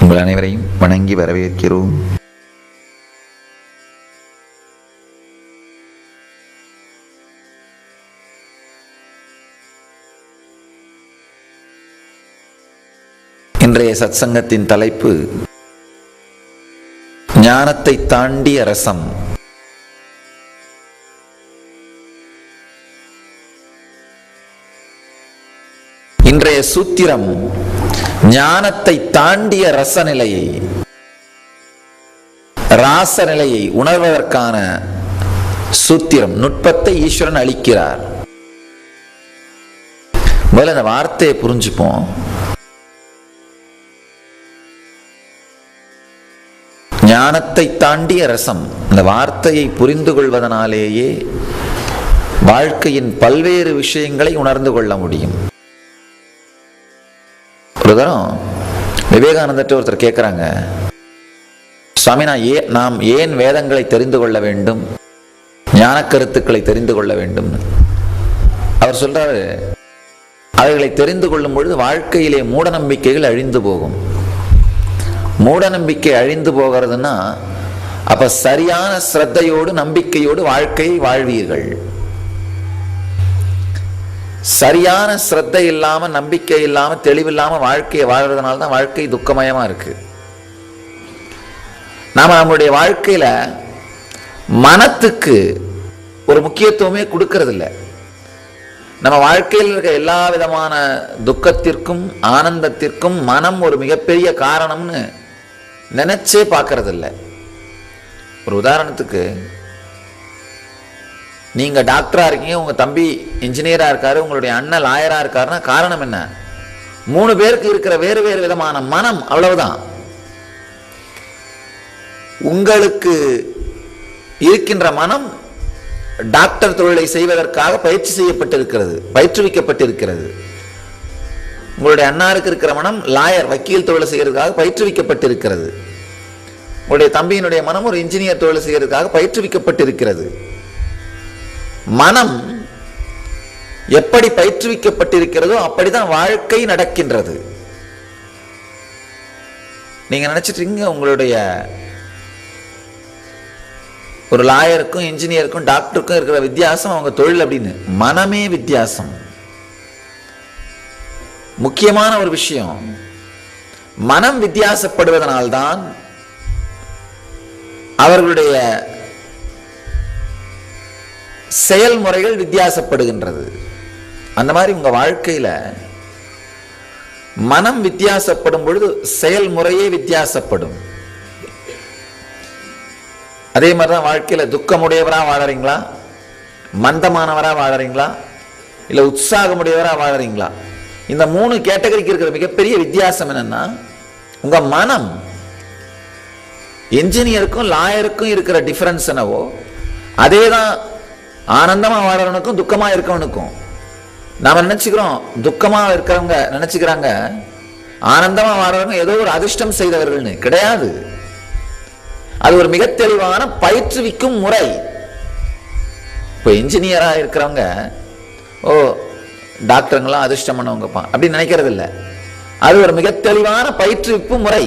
உங்கள் அனைவரையும் வணங்கி வரவேற்கிறோம். இன்றைய சத்சங்கத்தின் தலைப்பு ஞானத்தை தாண்டிய ரசம். இன்றைய சூத்திரம் ஞானத்தை தாண்டிய ரசநிலையை, ராசநிலையை உணர்வதற்கான சூத்திரம், நுட்பத்தை ஈஸ்வரன் அளிக்கிறார். முதல்ல இந்த வார்த்தையை புரிஞ்சுப்போம். ஞானத்தை தாண்டிய ரசம், இந்த வார்த்தையை புரிந்து கொள்வதனாலேயே வாழ்க்கையின் பல்வேறு விஷயங்களை உணர்ந்து கொள்ள முடியும். ஒரு தரம் விவேகானந்தர்கிட்ட ஒருத்தர் கேட்குறாங்க, சுவாமி நாம் ஏன் வேதங்களை தெரிந்து கொள்ள வேண்டும், ஞான கருத்துக்களை தெரிந்து கொள்ள வேண்டும்? அவர் சொல்றாரு, அவைகளை தெரிந்து கொள்ளும் பொழுது வாழ்க்கையிலே மூட நம்பிக்கைகள் அழிந்து போகும். மூட நம்பிக்கை அழிந்து போகிறதுனா அப்ப சரியான ஸ்ரத்தையோடு நம்பிக்கையோடு வாழ்க்கையை வாழ்வீர்கள். சரியான ஸ்ரத்தை இல்லாம, நம்பிக்கை இல்லாம, தெளிவில்லாம வாழ்க்கையை வாழ்றதுனால தான் வாழ்க்கை துக்கமயமா இருக்கு. நாம நம்மளுடைய வாழ்க்கையில மனத்துக்கு ஒரு முக்கியத்துவமே கொடுக்கறது இல்லை. நம்ம வாழ்க்கையில் இருக்க எல்லா விதமான துக்கத்திற்கும் ஆனந்தத்திற்கும் மனம் ஒரு மிகப்பெரிய காரணம்னு நினைச்சே பார்க்கறது இல்லை. ஒரு உதாரணத்துக்கு, நீங்க டாக்டரா இருக்கீங்க, உங்க தம்பி இன்ஜினியரா இருக்காரு, உங்களுடைய அண்ணன் லாயரா இருக்காருன்னா காரணம் என்ன? 3 பேருக்கு இருக்கிற வேறு வேறு விதமான மனம், அவ்வளவுதான். உங்களுக்கு இருக்கின்ற மனம் டாக்டர் தொழிலை செய்வதற்காக பயிற்சி செய்யப்பட்டிருக்கிறது, பயிற்றுவிக்கப்பட்டிருக்கிறது. உங்களுடைய அண்ணாருக்கு இருக்கிற மனம் லாயர், வக்கீல் தொழிலை செய்யறதுக்காக பயிற்றுவிக்கப்பட்டிருக்கிறது. உங்களுடைய தம்பியினுடைய மனம் ஒரு இன்ஜினியர் தொழிலை செய்யறதுக்காக பயிற்றுவிக்கப்பட்டிருக்கிறது. மனம் எப்படி பயிற்றுவிக்கப்பட்டிருக்கிறதோ அப்படிதான் வாழ்க்கை நடக்கின்றது. நீங்க நினைச்சிட்டு இருக்கீங்க உங்களுடைய ஒரு லாயருக்கும் இன்ஜினியருக்கும் டாக்டருக்கும் இருக்கிற வித்தியாசம் அவங்க தொழில் அப்படின்னு. மனமே வித்தியாசம். முக்கியமான ஒரு விஷயம், மனம் வித்தியாசப்படுவதனால்தான் அவர்களுடைய செயல்முறைகள் வித்தியாசப்படுகின்றது. அந்த மாதிரி உங்க வாழ்க்கையில மனம் வித்தியாசப்படும் பொழுது செயல்முறையே வித்தியாசப்படும். அதே மாதிரிதான் வாழ்க்கையில துக்கமுடையவரா வாழறீங்களா, மந்தமானவரா வாழறீங்களா, இல்ல உற்சாகமுடையவரா வாழறீங்களா? இந்த 3 கேட்டகரிக்கு இருக்கிற மிகப்பெரிய வித்தியாசம் என்னன்னா, உங்க மனம் என்ஜினியருக்கும் லாயருக்கும் இருக்கிற டிஃபரன்ஸ் என்னவோ அதேதான் ஆனந்தமா வாழறவனுக்கும் துக்கமா இருக்கவனுக்கும். நாம நினைச்சுக்கிறோம், துக்கமா இருக்கிறவங்க நினைச்சுக்கிறாங்க ஆனந்தமா வாழறவங்க ஏதோ ஒரு அதிர்ஷ்டம் செய்தவர்கள்னு. கிடையாது. அது ஒரு மிக தெளிவான பயிற்றுவிக்கும் முறை. இப்போ இன்ஜினியரா இருக்கிறவங்க ஓ டாக்டருங்களாம் அதிர்ஷ்டம் பண்ணவங்கப்பா அப்படின்னு நினைக்கிறது இல்லை. அது ஒரு மிக தெளிவான பயிற்றுவிப்பு முறை,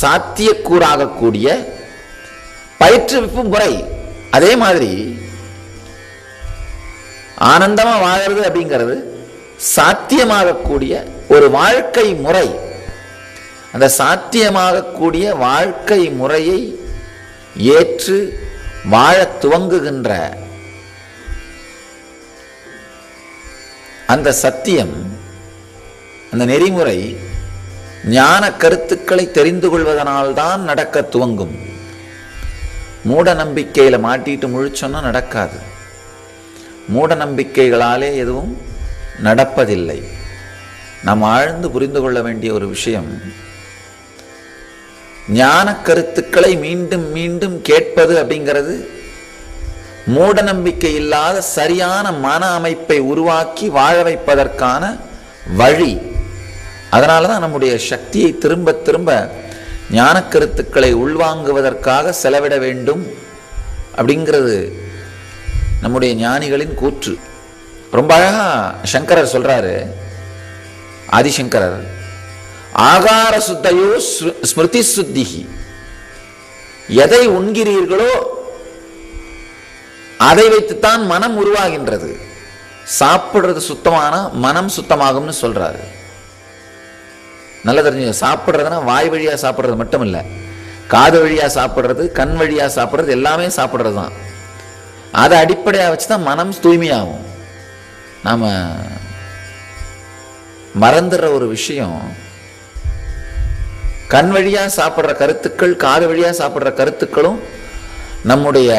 சாத்தியக்கூறாகக்கூடிய பயிற்றுவிப்பு முறை. அதே மாதிரி ஆனந்தமா வாழறது அப்படிங்கிறது சாத்தியமாகக்கூடிய ஒரு வாழ்க்கை முறை. அந்த சாத்தியமாகக்கூடிய வாழ்க்கை முறையை ஏற்று வாழ துவங்குகின்ற அந்த சத்தியம், அந்த நெறிமுறை ஞான கருத்துக்களை தெரிந்து கொள்வதனால்தான் நடக்க துவங்கும். மூட நம்பிக்கையில மாட்டிட்டு முழிச்சோன்னா நடக்காது. மூட நம்பிக்கைகளாலே எதுவும் நடப்பதில்லை. நாம் ஆழ்ந்து புரிந்து கொள்ள வேண்டிய ஒரு விஷயம், ஞான கருத்துக்களை மீண்டும் மீண்டும் கேட்பது அப்படிங்கிறது மூட நம்பிக்கை இல்லாத சரியான மன அமைப்பை உருவாக்கி வாழ வைப்பதற்கான வழி. அதனாலதான் நம்முடைய சக்தியை திரும்ப திரும்ப ஞான கருத்துக்களை உள்வாங்குவதற்காக செலவிட வேண்டும் அப்படிங்கிறது நம்முடைய ஞானிகளின் கூற்று. ரொம்ப அழகா சங்கரர் சொல்றாரு, ஆதிசங்கரர், ஆகார சுத்தையோ ஸ்மிருதி சுத்திகி. எதை உண்கிறீர்களோ அதை வைத்துத்தான் மனம் உருவாகின்றது. சாப்பிடுறது சுத்தமான மனம் சுத்தமாகும்னு சொல்றாரு. நல்லா தெரிஞ்சுங்க, சாப்பிட்றதுனா வாய் வழியா சாப்பிட்றது மட்டும் இல்லை, காது வழியா சாப்பிட்றது, கண் வழியா சாப்பிட்றது, எல்லாமே சாப்பிட்றது தான். அதை அடிப்படையாக வச்சு தான் மனம் தூய்மையாகும். நாம மறந்துடுற ஒரு விஷயம், கண் வழியா சாப்பிட்ற கருத்துக்கள், காது வழியா சாப்பிட்ற கருத்துக்களும் நம்முடைய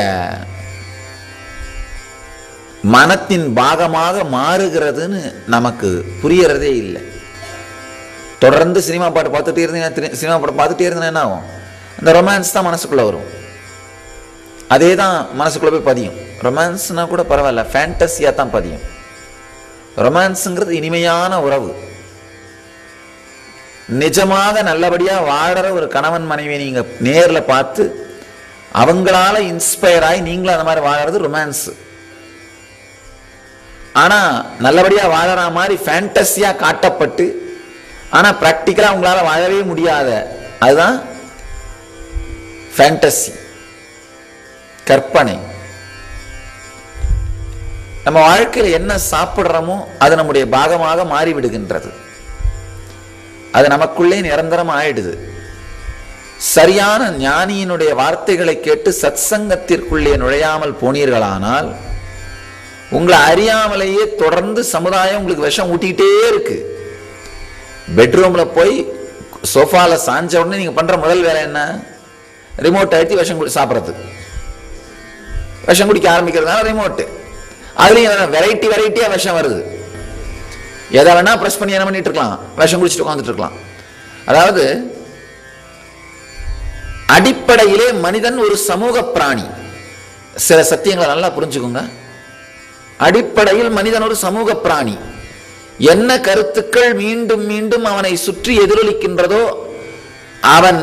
மனத்தின் பாகமாக மாறுகிறதுன்னு நமக்கு புரியறதே இல்லை. தொடர்ந்து சினிமா பாட்டு பார்த்துட்டே இருந்தீங்கன்னா, சினிமா பாட்டு பார்த்துட்டே இருந்தேன்னா என்ன ஆகும்? அந்த ரொமான்ஸ் தான் மனசுக்குள்ள வரும், அதே தான் மனசுக்குள்ள போய் பதியும். ரொமான்ஸ்னா கூட பரவாயில்ல, ஃபேண்டஸியா தான் பதியும். ரொமான்ஸுங்கிறது இனிமையான உறவு. நிஜமாக நல்லபடியா வாழற ஒரு கணவன் மனைவியை நீங்க நேர்ல பார்த்து அவங்களால இன்ஸ்பயர் ஆகி நீங்களும் அந்த மாதிரி வாழறது ரொமான்ஸ். ஆனா நல்லபடியா வாழற மாதிரி ஃபேண்டஸியா காட்டப்பட்டு ஆனா பிராக்டிக்கலா உங்களால வாழவே முடியாத, அதுதான் ஃபேண்டசி, கற்பனை. நம்ம வாழ்க்கையில் என்ன சாப்பிட்றோமோ அது நம்முடைய பாகமாக மாறிவிடுகின்றது. அது நமக்குள்ளே நிரந்தரம் ஆயிடுது. சரியான ஞானியினுடைய வார்த்தைகளை கேட்டு சத் சங்கத்திற்குள்ளே நுழையாமல் போனீர்களானால் உங்களை அறியாமலேயே தொடர்ந்து சமுதாயம் உங்களுக்கு விஷம் ஊட்டிக்கிட்டே இருக்கு. பெட்ரூம்ல போய் சோஃபால சாஞ்ச உடனே நீங்க பண்ற முதல் வேலை என்ன? ரிமோட் அழுத்தி விஷம் சாப்பிட்றது. விஷம் குடிக்க ஆரம்பிக்கிறதுனால ரிமோட்டு, அதுலயும் வெரைட்டி வெரைட்டியா விஷம் வருது. எதை வேணா பிரஸ் பண்ணி என்ன பண்ணிட்டு இருக்கலாம், விஷம் குடிச்சிட்டு உட்காந்துட்டு இருக்கலாம். அதாவது அடிப்படையிலே மனிதன் ஒரு சமூக பிராணி. சில சத்தியங்களை நல்லா புரிஞ்சுக்கோங்க. அடிப்படையில் மனிதன் ஒரு சமூக பிராணி. என்ன கருத்துக்கள் மீண்டும் மீண்டும் அவனை சுற்றி எதிரொலிக்கின்றதோ அவன்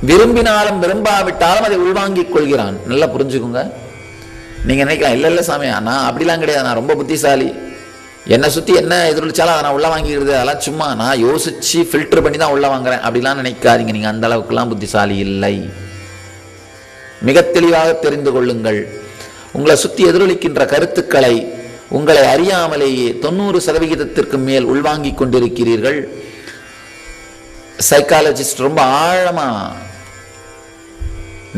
விரும்பினாலும் விரும்பாவிட்டாலும் அதை உள்வாங்கிக் கொள்கிறான். நல்லா புரிஞ்சுக்கோங்க. நீங்க நினைக்கலாம், இல்ல இல்ல சாமி நான் அப்படிலாம் கிடையாது, நான் ரொம்ப புத்திசாலி, என்னை சுத்தி என்ன எதிரொலிச்சாலும் அதை நான் உள்ள வாங்கிக்கிறது, அதெல்லாம் சும்மா நான் யோசிச்சு ஃபில்டர் பண்ணி தான் உள்ள வாங்குறேன் அப்படிலாம் நினைக்காதீங்க. நீங்க அந்த அளவுக்குலாம் புத்திசாலி இல்லை. மிக தெளிவாக தெரிந்து கொள்ளுங்கள். உங்களை சுத்தி எதிரொலிக்கின்ற கருத்துக்களை உங்களை அறியாமலேயே 90% மேல் உள்வாங்கிக் கொண்டிருக்கிறீர்கள். சைக்காலஜிஸ்ட் ரொம்ப ஆழமா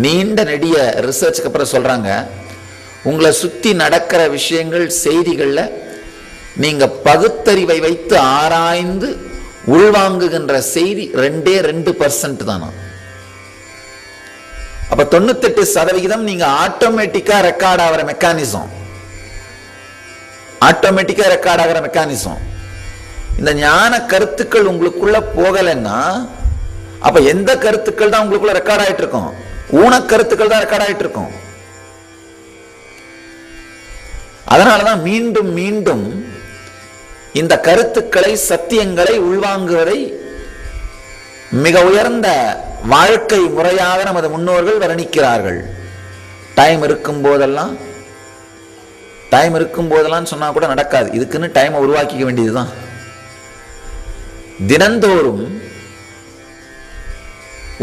நீண்ட நெடிய ரிசர்ச்சுக்கு அப்புறம் சொல்றாங்க, உங்களை சுத்தி நடக்கிற விஷயங்கள், செய்திகள்ல நீங்க பகுத்தறிவை வைத்து ஆராய்ந்து உள்வாங்குகின்ற செய்தி 2% தானா. அப்ப 98% நீங்க ஆட்டோமேட்டிக்கா ரெக்கார்ட் ஆகிற மெக்கானிசம், ஆட்டோமேட்டிக்கா ரெக்கார்ட் ஆகிற மெக்கானிசம். இந்த ஞான கருத்துக்கள் உங்களுக்குள்ள போகலைன்னா அப்ப எந்த கருத்துக்கள் தான் உங்களுக்குள்ள ரெக்கார்ட் ஆயிட்டு இருக்கும்? ஊன கருத்துக்கள் தான் ரெக்கார்ட் ஆயிட்டு இருக்கும். அதனாலதான் மீண்டும் மீண்டும் இந்த கருத்துக்களை, சத்தியங்களை உள்வாங்குவதை மிக உயர்ந்த வாழ்க்கை முறையாக நமது முன்னோர்கள் வர்ணிக்கிறார்கள். டைம் இருக்கும் போதெல்லாம் சொன்னா கூட நடக்காது. இதுக்குன்னு டைமை உருவாக்கிக்க வேண்டியதுதான். தினந்தோறும்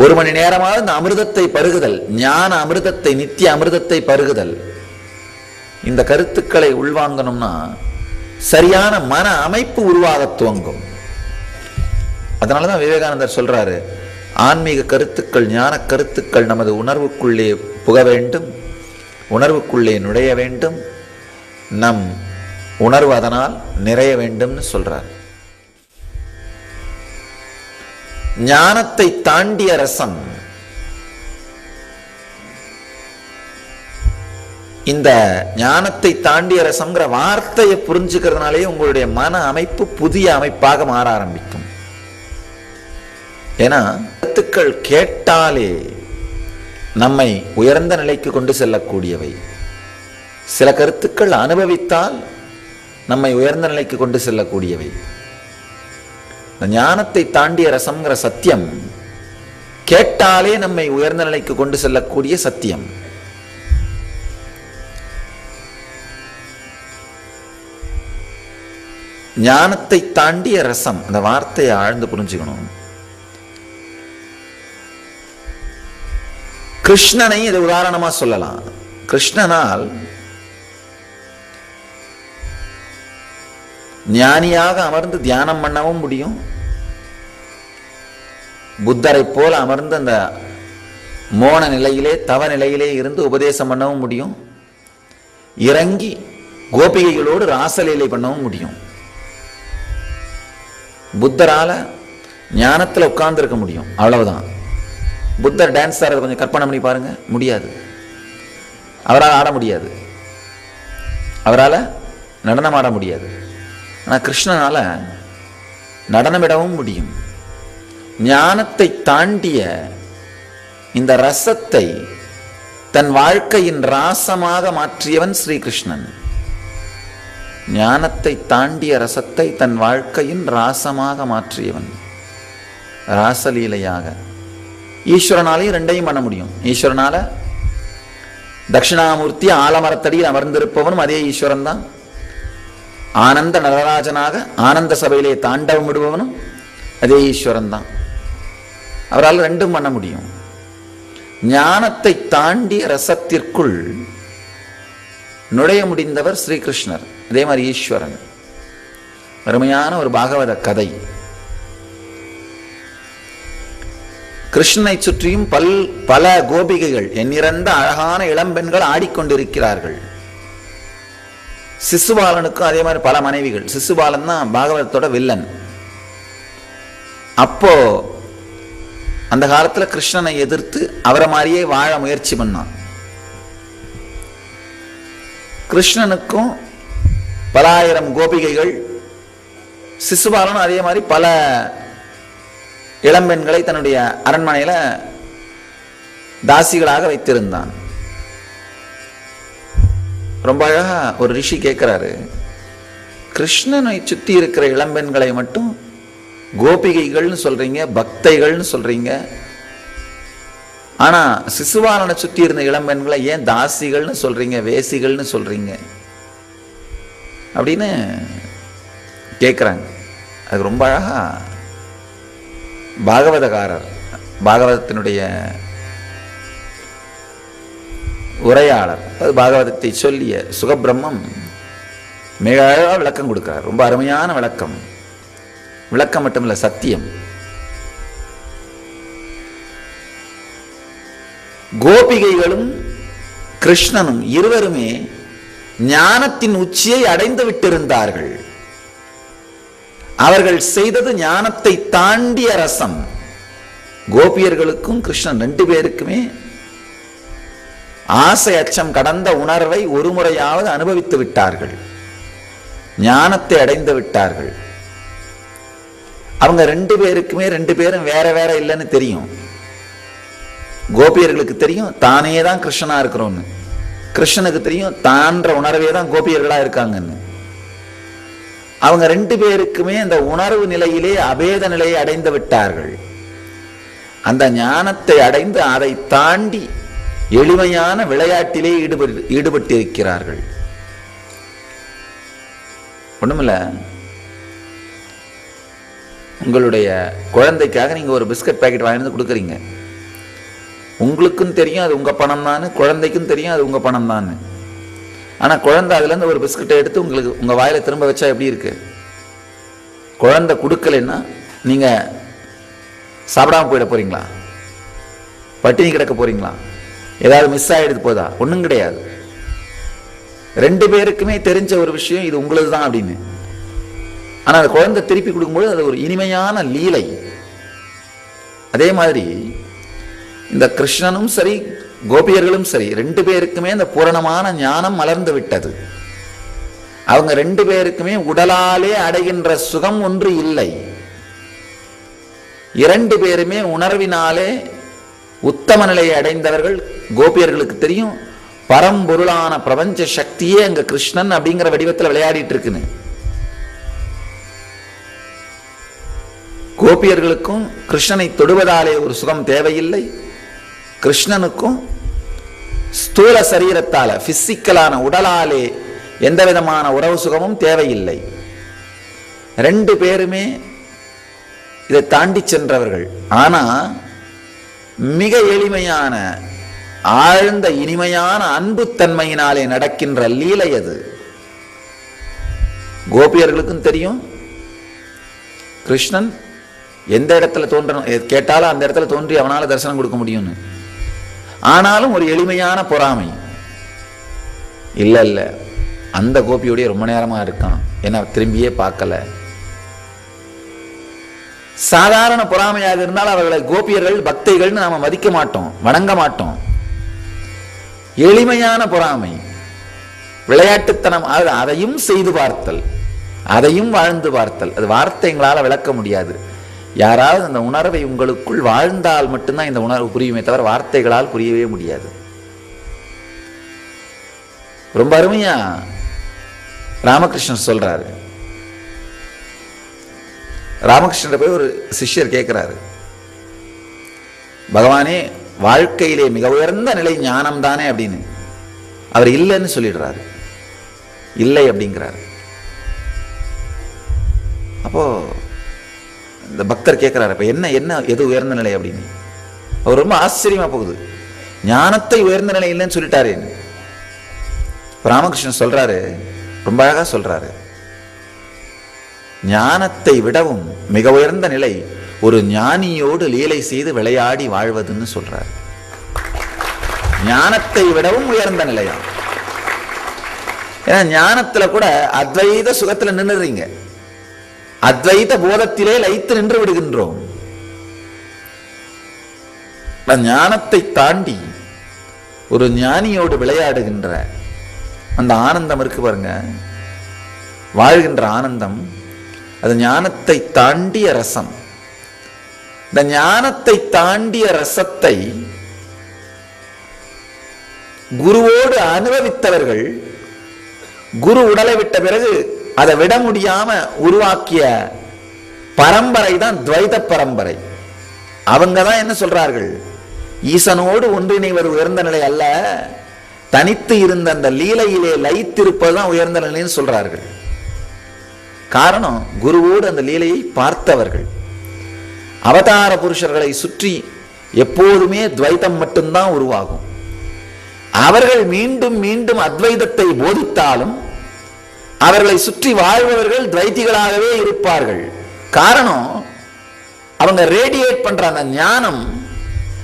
1 மணி நேரமாக இந்த அமிர்தத்தை பருகுதல், ஞான அமிர்தத்தை, நித்திய அமிர்தத்தை பருகுதல். இந்த கருத்துக்களை உள்வாங்கணும்னா சரியான மன அமைப்பு உருவாக துவங்கும். அதனாலதான் விவேகானந்தர் சொல்றாரு, ஆன்மீக கருத்துக்கள், ஞான கருத்துக்கள் நமது உணர்வுக்குள்ளே புக வேண்டும், உணர்வுக்குள்ளே நுழைய வேண்டும், நம் உணர்வு அதனால் நிறைய வேண்டும்னு சொல்றார். ஞானத்தை தாண்டிய ரசம். இந்த ஞானத்தை தாண்டிய ரசம்ங்கிற வார்த்தையை புரிஞ்சுக்கிறதுனாலே உங்களுடைய மன அமைப்பு புதிய அமைப்பாக மாற ஆரம்பிக்கும். ஏன்னா கருத்துக்கள் கேட்டாலே நம்மை உயர்ந்த நிலைக்கு கொண்டு செல்லக்கூடியவை. சில கருத்துக்கள் அனுபவித்தால் நம்மை உயர்ந்த நிலைக்கு கொண்டு செல்லக்கூடியவை. ஞானத்தை தாண்டிய ரசம்ங்கிற சத்தியம் கேட்டாலே நம்மை உயர்ந்த நிலைக்கு கொண்டு செல்லக்கூடிய சத்தியம். ஞானத்தை தாண்டிய ரசம், அந்த வார்த்தையை ஆழ்ந்து புரிஞ்சுக்கணும். கிருஷ்ணனை இதை உதாரணமா சொல்லலாம். கிருஷ்ணனால் ஞானியாக அமர்ந்து தியானம் பண்ணவும் முடியும், புத்தரை போல அமர்ந்து அந்த மோன நிலையிலே தவ நிலையிலே இருந்து உபதேசம் பண்ணவும் முடியும், இறங்கி கோபிகைகளோடு ராசலீலை பண்ணவும் முடியும். புத்தரால ஞானத்தில் உட்கார்ந்து இருக்க முடியும், அவ்வளவுதான். புத்தர் டான்ஸ் ஆடுறத கொஞ்சம் கற்பனை பண்ணி பாருங்க, முடியாது. அவரால் ஆட முடியாது, அவரால் நடனம் ஆட முடியாது. ஆனால் கிருஷ்ணனால நடனமிடவும் முடியும். ஞானத்தை தாண்டிய இந்த ரசத்தை தன் வாழ்க்கையின் ராசமாக மாற்றியவன் ஸ்ரீகிருஷ்ணன். ஞானத்தை தாண்டிய ரசத்தை தன் வாழ்க்கையின் ராசமாக மாற்றியவன், ராசலீலையாக. ஈஸ்வரனாலையும் ரெண்டையும் பண்ண முடியும். ஈஸ்வரனால தட்சிணாமூர்த்தி ஆலமரத்தடியில் அமர்ந்திருப்பவனும் அதே ஈஸ்வரன் தான். ஆனந்த நடராஜனாக ஆனந்த சபையிலே தாண்டவம் விடுபவனும் அதே ஈஸ்வரன் தான். அவரால் ரெண்டும் பண்ண முடியும். ஞானத்தை தாண்டிய ரசத்திற்குள் நுழைய முடிந்தவர் ஸ்ரீகிருஷ்ணர், அதே மாதிரி ஈஸ்வரன். அருமையான ஒரு பாகவத கதை. கிருஷ்ணனை சுற்றியும் பல கோபிகைகள், எண்ணிறந்த அழகான இளம்பெண்கள் ஆடிக்கொண்டிருக்கிறார்கள். சிசுபாலனுக்கும் அதே மாதிரி பல மனைவிகள். சிசுபாலன் தான் பாகவதத்தோட வில்லன். அப்போ அந்த காலத்துல கிருஷ்ணனை எதிர்த்து அவரை மாதிரியே வாழ முயற்சி பண்ணான். கிருஷ்ணனுக்கும் பல ஆயிரம் கோபிகைகள், சிசுபாலனும் அதே மாதிரி பல இளம்பெண்களை தன்னுடைய அரண்மனையில தாசிகளாக வைத்திருந்தான். ரொம்ப அழகா ஒரு ரிஷி கேட்கிறாரு, கிருஷ்ணனை சுற்றி இருக்கிற இளம்பெண்களை மட்டும் கோபிகைகள்னு சொல்றீங்க, பக்தைகள்னு சொல்றீங்க, ஆனா சிசுபாலனை சுற்றி இருந்த இளம்பெண்களை ஏன் தாசிகள்னு சொல்றீங்க, வேசிகள்னு சொல்றீங்க அப்படின்னு கேட்குறாங்க. அது ரொம்ப அழகா பாகவதகாரர், பாகவதத்தினுடைய உரையாளர், அது பாகவதத்தை சொல்லிய சுகபிரம்மம் மிக அழகாக விளக்கம் கொடுக்கிறார். ரொம்ப அருமையான விளக்கம். விளக்கம் மட்டுமில்ல, சத்தியம். கோபிகைகளும் கிருஷ்ணனும் இருவருமே ஞானத்தின் உச்சியை அடைந்து விட்டிருந்தார்கள். அவர்கள் செய்தது ஞானத்தை தாண்டிய ரசம். கோபியர்களுக்கும் கிருஷ்ணன் ரெண்டு பேருக்குமே ஆசை அச்சம் கடந்த உணர்வை ஒரு முறையாவது அனுபவித்து விட்டார்கள், ஞானத்தை அடைந்து விட்டார்கள். அவங்க ரெண்டு பேருக்குமே ரெண்டு பேரும் வேற வேற இல்லைன்னு தெரியும். கோபியர்களுக்கு தெரியும் தானே தான் கிருஷ்ணனா இருக்கிறோன்னு, கிருஷ்ணனுக்கு தெரியும் தான்ற உணர்வே தான் கோபியர்களா இருக்காங்கன்னு. அவங்க ரெண்டு பேருக்குமே அந்த உணர்வு நிலையிலே அபேத நிலையை அடைந்து விட்டார்கள். அந்த ஞானத்தை அடைந்து அதை தாண்டி எளிமையான விளையாட்டிலே ஈடுபட்டிருக்கிறார்கள். ஒண்ணுமில்ல, உங்களுடைய குழந்தைக்காக நீங்க ஒரு பிஸ்கட் பாக்கெட் வாங்கி வந்து கொடுக்குறீங்க. உங்களுக்கும் தெரியும் அது உங்க பணம் தான், குழந்தைக்கும் தெரியும் அது உங்க பணம் தான். ஆனா குழந்தை அதுல இருந்து ஒரு பிஸ்கட்டை எடுத்து உங்களுக்கு உங்க வாயில திரும்ப வச்சா எப்படி இருக்கு? குழந்தை கொடுக்கலன்னா நீங்க சாப்பிடாம போயிட போறீங்களா? பட்டினி கிடக்க போறீங்களா? ஏதாவது மிஸ் ஆயிடுது போதா? ஒண்ணும் கிடையாது. ரெண்டு பேருக்குமே தெரிஞ்ச ஒரு விஷயம் இது உங்களது தான் அப்படின்னு. ஆனா அந்த குழந்தை திருப்பி கொடுக்கும்போது அது ஒரு இனிமையான லீலை. அதே மாதிரி இந்த கிருஷ்ணனும் சரி கோபியர்களும் சரி ரெண்டு பேருக்குமே அந்த பூரணமான ஞானம் மலர்ந்து விட்டது. அவங்க ரெண்டு பேருக்குமே உடலாலே அடைகின்ற சுகம் ஒன்று இல்லை. இரண்டு பேருமே உணர்வினாலே உத்தம நிலையை அடைந்தவர்கள். கோபியர்களுக்கு தெரியும் பரம்பொருளான பிரபஞ்ச சக்தியே அங்க கிருஷ்ணன் அப்படிங்கிற வடிவத்தில் விளையாடிட்டு இருக்குன்னு. கோபியர்களுக்கும் கிருஷ்ணனை தொடுவதாலே ஒரு சுகம் தேவையில்லை, கிருஷ்ணனுக்கும் ஸ்தூல சரீரத்தால பிசிக்கலான உடலாலே எந்த விதமான உறவு சுகமும் தேவையில்லை. ரெண்டு பேருமே இதை தாண்டி சென்றவர்கள். ஆனா மிக எளிமையான ஆழ்ந்த இனிமையான அன்புத்தன்மையினாலே நடக்கின்ற லீலை அது. கோபியர்களுக்கும் தெரியும் கிருஷ்ணன் எந்த இடத்துல தோன்றணும் கேட்டாலும் அந்த இடத்துல தோன்றி அவனால தரிசனம் கொடுக்க முடியும்னு. ஆனாலும் ஒரு எளிமையான பொறாமை, இல்ல இல்ல அந்த கோபியோடைய ரொம்ப நேரமா இருக்கான், என்ன திரும்பியே பார்க்கல. சாதாரண பொறாமையாக இருந்தால் அவர்களை கோபியர்கள் பக்தைகள்னு நாம மதிக்க மாட்டோம், வணங்க மாட்டோம். எளிமையான பொறாமை, விளையாட்டுத்தனம், அதையும் செய்து பார்த்தல், அதையும் வாழ்ந்து பார்த்தல். அது வார்த்தைகளால் விளக்க முடியாது. யாராவது அந்த உணர்வை உங்களுக்குள் வாழ்ந்தால் மட்டும்தான் இந்த உணர்வு புரியுமே தவிர வார்த்தைகளால் புரியவே முடியாது. ரொம்ப அருமையா ராமகிருஷ்ணன் சொல்றாரு. ராமகிருஷ்ணன் போய் ஒரு சிஷ்யர் கேட்கிறாரு, பகவானே வாழ்க்கையிலே மிக உயர்ந்த நிலை ஞானம் தானே அப்படின்னு. அவர் இல்லைன்னு சொல்லிடுறாரு, இல்லை அப்படிங்கிறாரு. அப்போ இந்த பக்தர் கேட்கிறாரு, அப்ப என்ன என்ன எது உயர்ந்த நிலை அப்படின்னு. அவர் ரொம்ப ஆச்சரியமா போகுது, ஞானத்தை உயர்ந்த நிலை இல்லைன்னு சொல்லிட்டாரு. ராமகிருஷ்ணன் சொல்றாரு, ரொம்ப அழகா சொல்றாரு, ஞானத்தை விடவும் மிக உயர்ந்த நிலை ஒரு ஞானியோடு லீலை செய்து விளையாடி வாழ்வதுன்னு சொல்றார். ஞானத்தை விடவும் உயர்ந்த நிலையா. ஏன்னா ஞானத்துல கூட அத்வைத சுகத்துல நின்றுறீங்க, அத்வைத போதத்திலே லயித்து நின்று விடுகின்றோம். ஞானத்தை தாண்டி ஒரு ஞானியோடு விளையாடுகின்ற அந்த ஆனந்தம் இருக்கு பாருங்க, வாழ்கின்ற ஆனந்தம், அது ஞானத்தை தாண்டிய ரசம். இந்த ஞானத்தை தாண்டிய ரசத்தை குருவோடு அனுபவித்தவர்கள், குரு உடலை விட்ட பிறகு அதை விட முடியாம உருவாக்கிய பரம்பரை தான் துவைத பரம்பரை. அவங்க தான் என்ன சொல்றார்கள், ஈசனோடு ஒன்றிணைவது உயர்ந்த நிலை அல்ல, தனித்து இருந்த அந்த லீலையிலே லயித்திருப்பதுதான் உயர்ந்த நிலைன்னு சொல்றார்கள். காரணம், குருவோடு அந்த லீலையை பார்த்தவர்கள். அவதார புருஷர்களை சுற்றி எப்போதுமே துவைதம் மட்டும்தான் உருவாகும். அவர்கள் மீண்டும் மீண்டும் அத்வைதத்தை போதித்தாலும் அவர்களை சுற்றி வாழ்பவர்கள் துவைத்திகளாகவே இருப்பார்கள். காரணம், அவங்க ரேடியேட் பண்ற அந்த ஞானம்,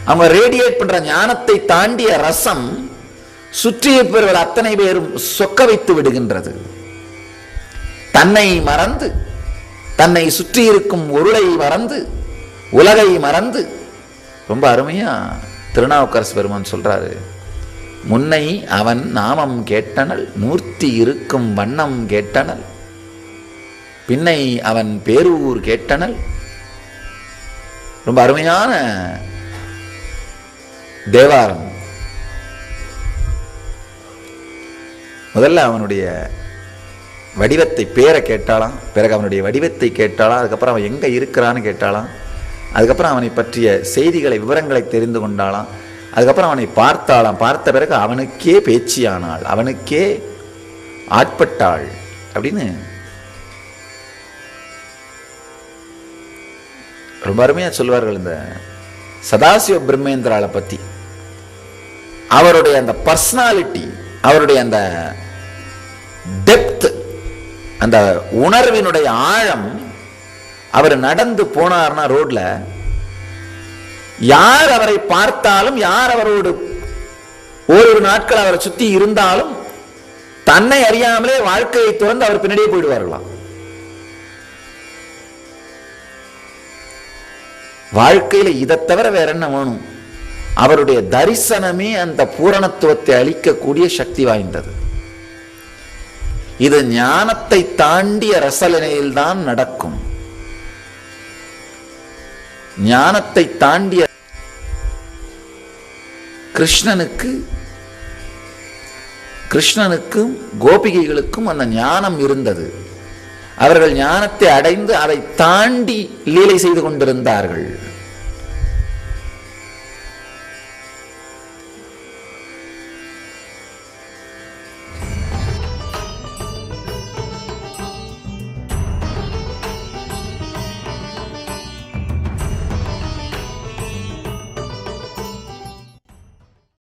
அவங்க ரேடியேட் பண்ற ஞானத்தை தாண்டிய ரசம் சுற்றி இருப்பவர்கள் அத்தனை பேரும் சொக்க வைத்து விடுகின்றது. தன்னை மறந்து, தன்னை சுற்றி இருக்கும் உருளை மறந்து, உலகை மறந்து, ரொம்ப அருமையா திருநாவுக்கரசு பெருமான் சொல்றாரு, முன்னை அவன் நாமம் கேட்டனல், மூர்த்தி இருக்கும் வண்ணம் கேட்டனல், பின்னை அவன் பேரூர் கேட்டனல். ரொம்ப அருமையான தேவாரம். முதல்ல அவனுடைய வடிவத்தை, பேரை கேட்டாலாம், பிறகு அவனுடைய வடிவத்தை கேட்டாலாம், அதுக்கப்புறம் அவன் எங்க இருக்கிறான்னு கேட்டாலாம், அதுக்கப்புறம் அவனை பற்றிய செய்திகளை, விவரங்களை தெரிந்து கொண்டாலாம், அதுக்கப்புறம் அவனை பார்த்தாலாம், பார்த்த பிறகு அவனுக்கே பேச்சியானாள், அவனுக்கே ஆட்பட்டாள் அப்படின்னு ரொம்ப அருமையா சொல்வார்கள். இந்த சதாசிவ பிரம்மேந்திராவை பத்தி, அவருடைய அந்த பர்சனாலிட்டி, அவருடைய அந்த டெப்த், அந்த உணர்வினுடைய ஆழம். அவர் நடந்து போனார்னா ரோட்ல, யார் அவரை பார்த்தாலும், யார் அவரோடு ஓரிரு நாட்கள் அவரை சுத்தி இருந்தாலும் தன்னை அறியாமலே வாழ்க்கையை துறந்து அவர் பின்னாடியே போயிடுவார்களாம். வாழ்க்கையில இதை தவிர வேற என்ன வேணும்? அவருடைய தரிசனமே அந்த பூரணத்துவத்தை அளிக்கக்கூடிய சக்தி வாய்ந்தது. இது ஞானத்தை தாண்டிய ரசநிலையில் தான் நடக்கும். ஞானத்தை தாண்டிய கிருஷ்ணனுக்கும் கோபிகைகளுக்கும் அந்த ஞானம் இருந்தது. அவர்கள் ஞானத்தை அடைந்து அதை தாண்டி லீலை செய்து கொண்டிருந்தார்கள்.